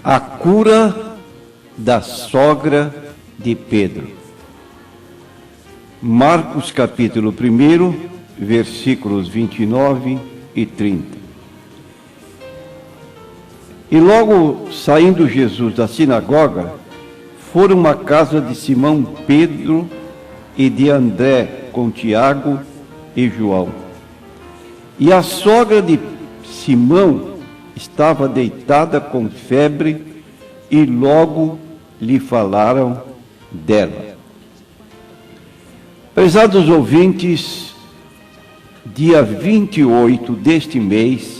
A cura da sogra de Pedro. Marcos capítulo 1, versículos 29 e 30. E logo saindo Jesus da sinagoga, foram à casa de Simão Pedro e de André com Tiago e João. E a sogra de Simão estava deitada com febre e logo lhe falaram dela. Prezados ouvintes, dia 28 deste mês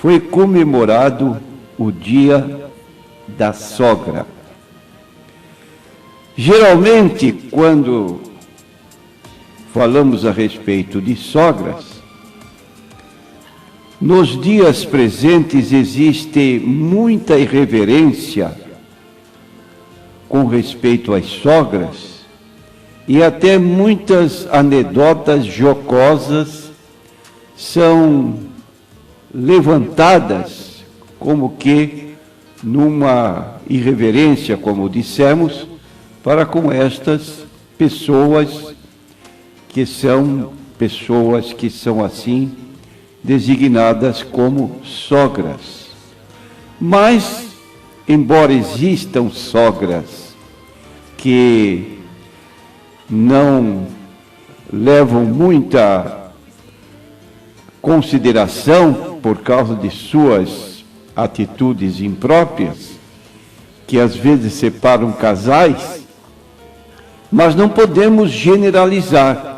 foi comemorado o Dia da Sogra. Geralmente, quando falamos a respeito de sogras, nos dias presentes existe muita irreverência com respeito às sogras e até muitas anedotas jocosas são levantadas como que numa irreverência, como dissemos, para com estas pessoas que são assim designadas como sogras. Mas, embora existam sogras que não levam muita consideração por causa de suas atitudes impróprias, que às vezes separam casais, mas não podemos generalizar.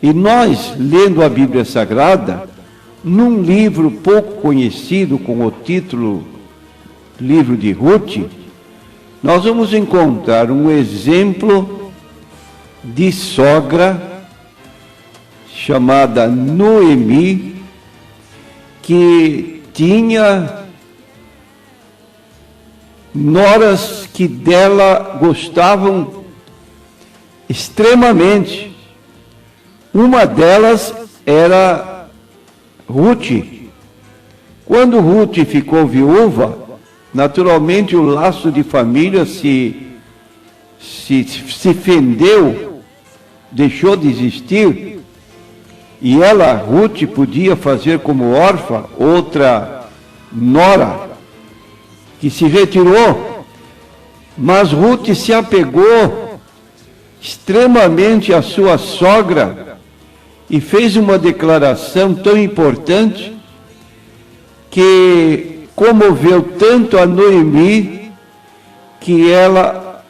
E nós, lendo a Bíblia Sagrada, num livro pouco conhecido com o título Livro de Ruth, nós vamos encontrar um exemplo de sogra chamada Noemi, que tinha noras que dela gostavam extremamente. Uma delas era Ruth. Quando Ruth ficou viúva, naturalmente o laço de família se fendeu, deixou de existir, e ela, Ruth, podia fazer como órfã outra nora, que se retirou, mas Ruth se apegou extremamente à sua sogra, e fez uma declaração tão importante que comoveu tanto a Noemi que ela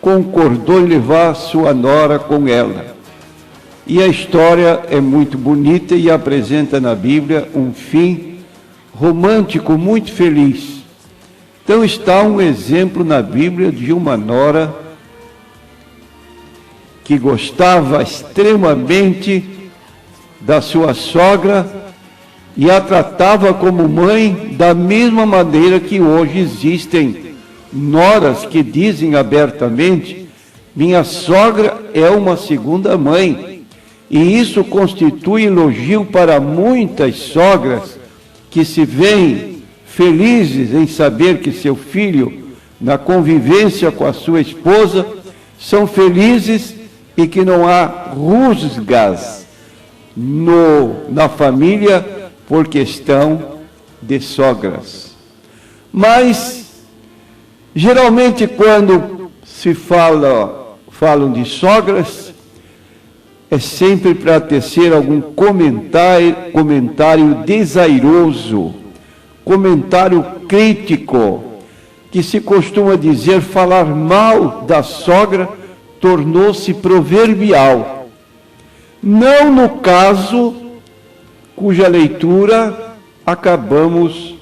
concordou em levar sua nora com ela. E a história é muito bonita e apresenta na Bíblia um fim romântico muito feliz. Então está um exemplo na Bíblia de uma nora que gostava extremamente da sua sogra e a tratava como mãe, da mesma maneira que hoje existem noras que dizem abertamente: minha sogra é uma segunda mãe. E isso constitui elogio para muitas sogras que se veem felizes em saber que seu filho, na convivência com a sua esposa, são felizes e que não há rusgas na família por questão de sogras. Mas, geralmente, quando se falam de sogras, é sempre para tecer algum comentário desairoso, comentário crítico, que se costuma dizer falar mal da sogra tornou-se proverbial. Não no caso cuja leitura acabamos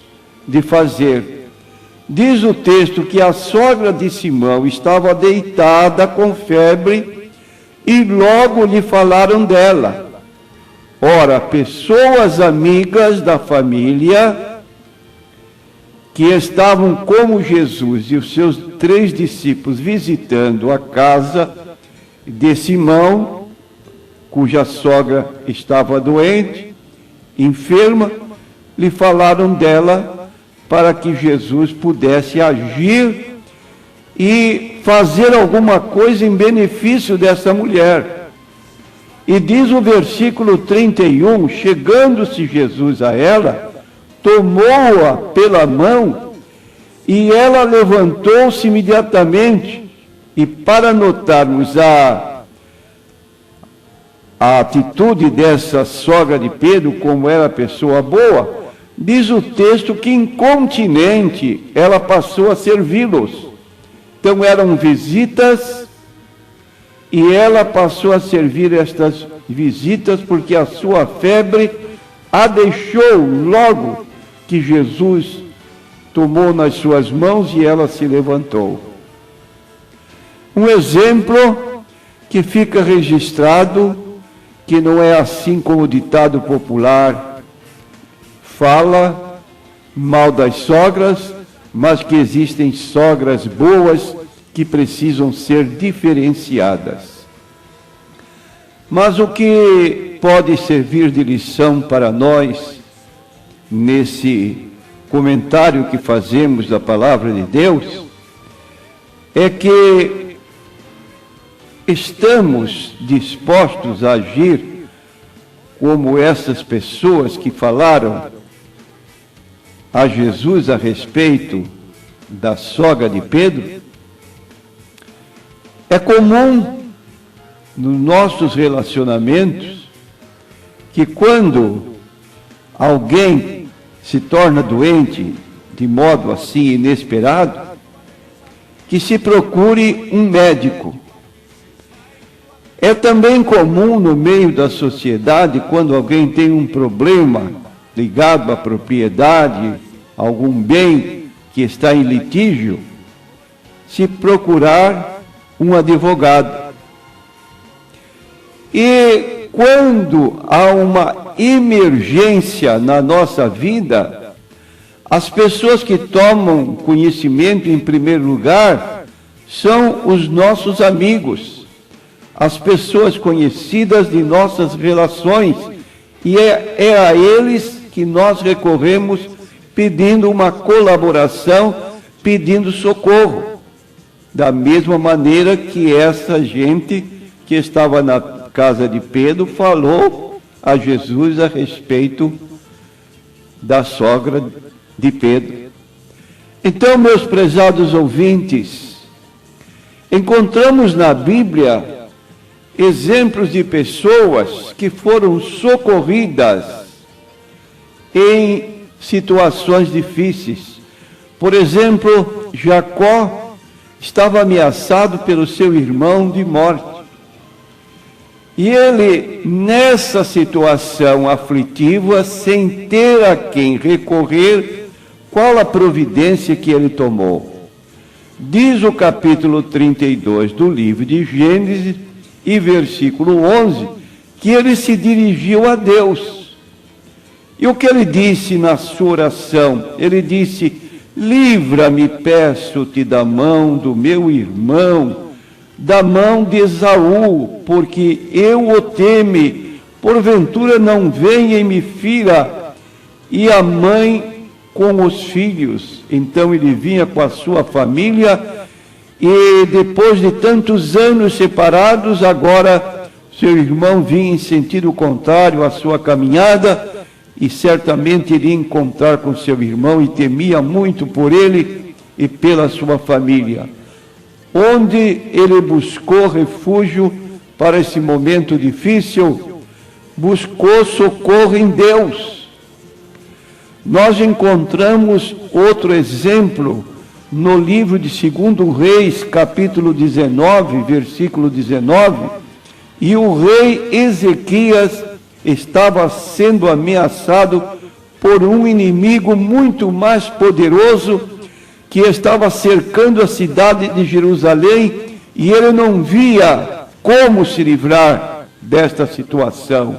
de fazer. Diz o texto que a sogra de Simão estava deitada com febre e logo lhe falaram dela. Ora, pessoas amigas da família que estavam como Jesus e os seus 3 discípulos visitando a casa de Simão, cuja sogra estava doente, enferma, lhe falaram dela para que Jesus pudesse agir e fazer alguma coisa em benefício dessa mulher. E diz o versículo 31, chegando-se Jesus a ela, tomou-a pela mão, e ela levantou-se imediatamente. E para notarmos a atitude dessa sogra de Pedro, como era pessoa boa, diz o texto que incontinente ela passou a servi-los. Então eram visitas, e ela passou a servir estas visitas, porque a sua febre a deixou logo que Jesus tomou nas suas mãos e ela se levantou. Um exemplo que fica registrado, que não é assim como o ditado popular fala mal das sogras, mas que existem sogras boas que precisam ser diferenciadas. Mas o que pode servir de lição para nós, nesse comentário que fazemos da palavra de Deus, é que estamos dispostos a agir como essas pessoas que falaram a Jesus a respeito da sogra de Pedro. É comum nos nossos relacionamentos que quando alguém se torna doente de modo assim inesperado, que se procure um médico. É também comum no meio da sociedade, quando alguém tem um problema ligado à propriedade, algum bem que está em litígio, se procurar um advogado. E quando há uma emergência na nossa vida, as pessoas que tomam conhecimento em primeiro lugar são os nossos amigos, as pessoas conhecidas de nossas relações, e é a eles que nós recorremos pedindo uma colaboração, pedindo socorro. Da mesma maneira que essa gente que estava na casa de Pedro falou a Jesus a respeito da sogra de Pedro. Então, meus prezados ouvintes, encontramos na Bíblia exemplos de pessoas que foram socorridas em situações difíceis. Por exemplo, Jacó estava ameaçado pelo seu irmão de morte. E ele, nessa situação aflitiva, sem ter a quem recorrer, qual a providência que ele tomou? Diz o capítulo 32 do livro de Gênesis, e versículo 11, que ele se dirigiu a Deus. E o que ele disse na sua oração? Ele disse: livra-me, peço-te, da mão do meu irmão, da mão de Esaú, porque eu o teme, porventura não venha e me fira, e a mãe com os filhos. Então ele vinha com a sua família, e depois de tantos anos separados, agora seu irmão vinha em sentido contrário à sua caminhada, e certamente iria encontrar com seu irmão, e temia muito por ele e pela sua família. Onde ele buscou refúgio para esse momento difícil? Buscou socorro em Deus. Nós encontramos outro exemplo no livro de 2 Reis, capítulo 19, versículo 19, e o rei Ezequias estava sendo ameaçado por um inimigo muito mais poderoso, que estava cercando a cidade de Jerusalém, e ele não via como se livrar desta situação.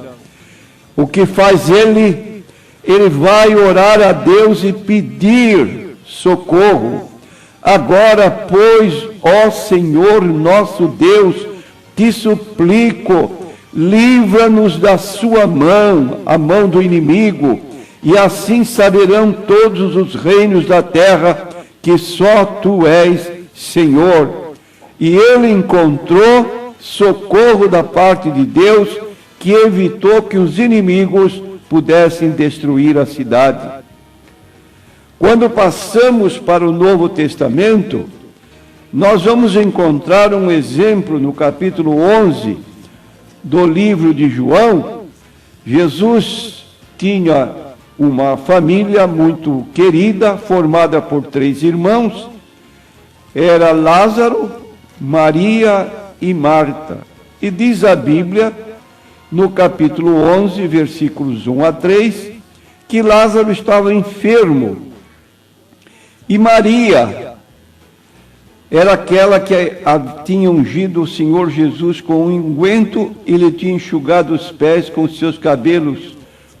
O que faz ele? Ele vai orar a Deus e pedir socorro. Agora, pois, ó Senhor nosso Deus, te suplico, livra-nos da sua mão, a mão do inimigo, e assim saberão todos os reinos da terra que só tu és Senhor. E ele encontrou socorro da parte de Deus, que evitou que os inimigos pudessem destruir a cidade. Quando passamos para o Novo Testamento, nós vamos encontrar um exemplo no capítulo 11 do livro de João. Jesus tinha uma família muito querida, formada por 3 irmãos. Era Lázaro, Maria e Marta. E diz a Bíblia, no capítulo 11, versículos 1 a 3, que Lázaro estava enfermo. E Maria era aquela que tinha ungido o Senhor Jesus com um unguento e lhe tinha enxugado os pés com os seus cabelos,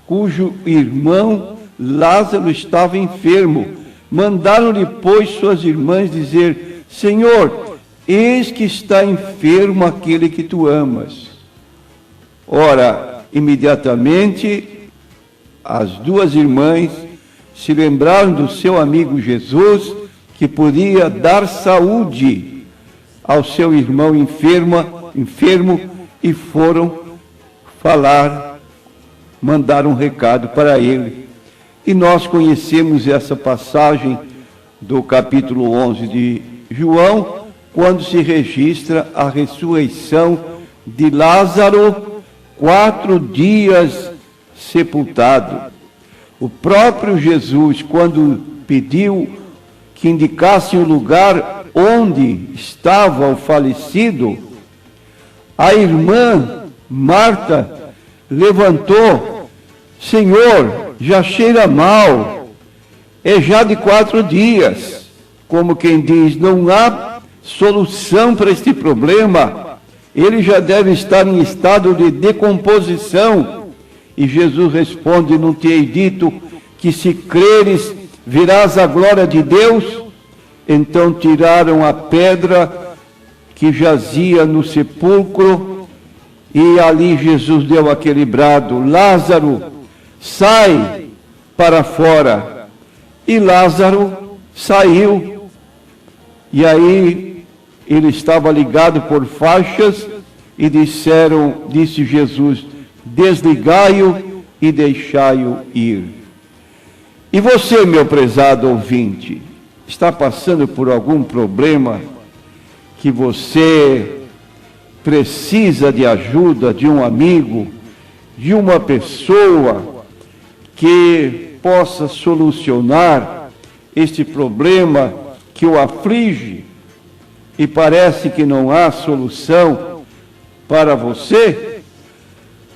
cujo irmão Lázaro estava enfermo. Mandaram-lhe, pois, suas irmãs dizer: Senhor, eis que está enfermo aquele que tu amas. Ora, imediatamente, as 2 irmãs se lembraram do seu amigo Jesus, que podia dar saúde ao seu irmão enfermo, e foram falar, mandaram um recado para ele. E nós conhecemos essa passagem do capítulo 11 de João, quando se registra a ressurreição de Lázaro, 4 dias sepultado. O próprio Jesus, quando pediu que indicasse o lugar onde estava o falecido, a irmã Marta levantou: Senhor, já cheira mal, é já de 4 dias. Como quem diz, não há solução para este problema, ele já deve estar em estado de decomposição. E Jesus responde: não te hei dito que se creres verás a glória de Deus? Então tiraram a pedra que jazia no sepulcro, e ali Jesus deu aquele brado: Lázaro, sai para fora. E Lázaro saiu. E aí ele estava ligado por faixas, e disse Jesus: desligai-o e deixai-o ir. E você, meu prezado ouvinte, está passando por algum problema que você precisa de ajuda de um amigo, de uma pessoa que possa solucionar este problema que o aflige e parece que não há solução para você?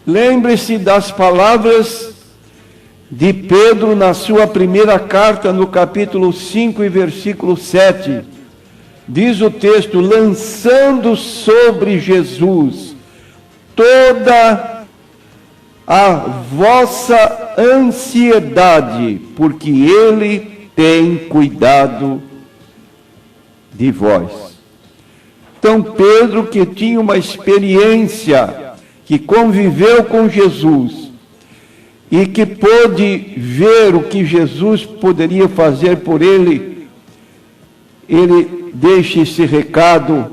Lembre-se das palavras de Pedro na sua primeira carta, no capítulo 5 e versículo 7. Diz o texto: lançando sobre Jesus toda a vossa ansiedade, porque Ele tem cuidado de vós. Então Pedro, que tinha uma experiência, que conviveu com Jesus e que pôde ver o que Jesus poderia fazer por ele, ele deixa esse recado,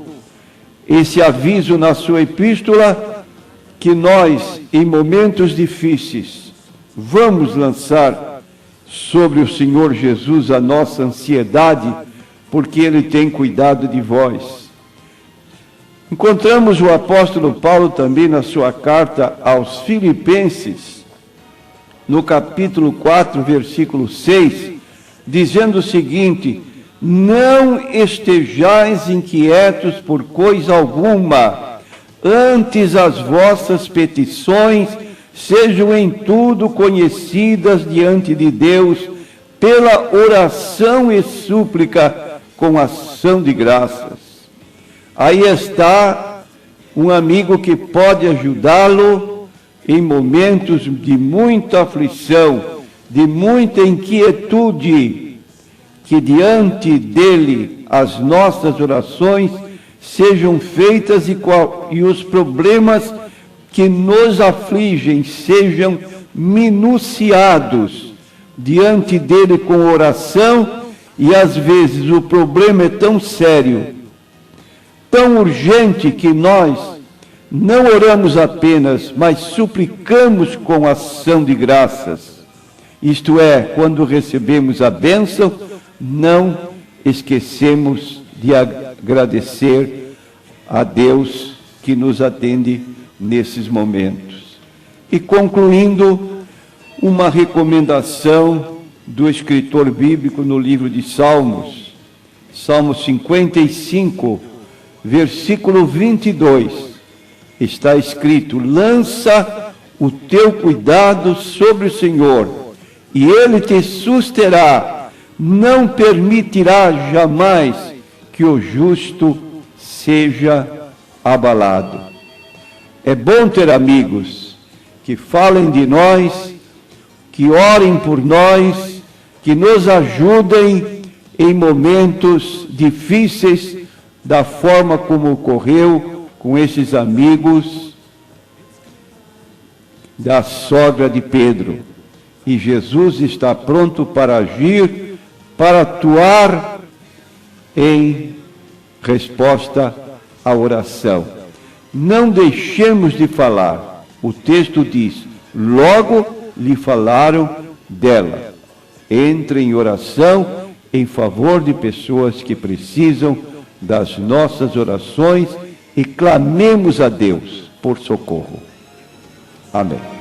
esse aviso na sua epístola, que nós, em momentos difíceis, vamos lançar sobre o Senhor Jesus a nossa ansiedade, porque Ele tem cuidado de vós. Encontramos o apóstolo Paulo também na sua carta aos Filipenses, no capítulo 4, versículo 6, dizendo o seguinte: não estejais inquietos por coisa alguma, antes as vossas petições sejam em tudo conhecidas diante de Deus, pela oração e súplica com ação de graças. Aí está um amigo que pode ajudá-lo em momentos de muita aflição, de muita inquietude, que diante dele as nossas orações sejam feitas e os problemas que nos afligem sejam minuciados, diante dele com oração, e às vezes o problema é tão sério, tão urgente, que nós não oramos apenas, mas suplicamos com ação de graças. Isto é, quando recebemos a bênção, não esquecemos de agradecer a Deus que nos atende nesses momentos. E concluindo, uma recomendação do escritor bíblico no livro de Salmos, Salmo 55, versículo 22, está escrito: lança o teu cuidado sobre o Senhor, e Ele te susterá, não permitirá jamais que o justo seja abalado. É bom ter amigos que falem de nós, que orem por nós, que nos ajudem em momentos difíceis, da forma como ocorreu com esses amigos da sogra de Pedro. E Jesus está pronto para agir, para atuar em resposta à oração. Não deixemos de falar. O texto diz: logo lhe falaram dela. Entre em oração em favor de pessoas que precisam das nossas orações e clamemos a Deus por socorro. Amém.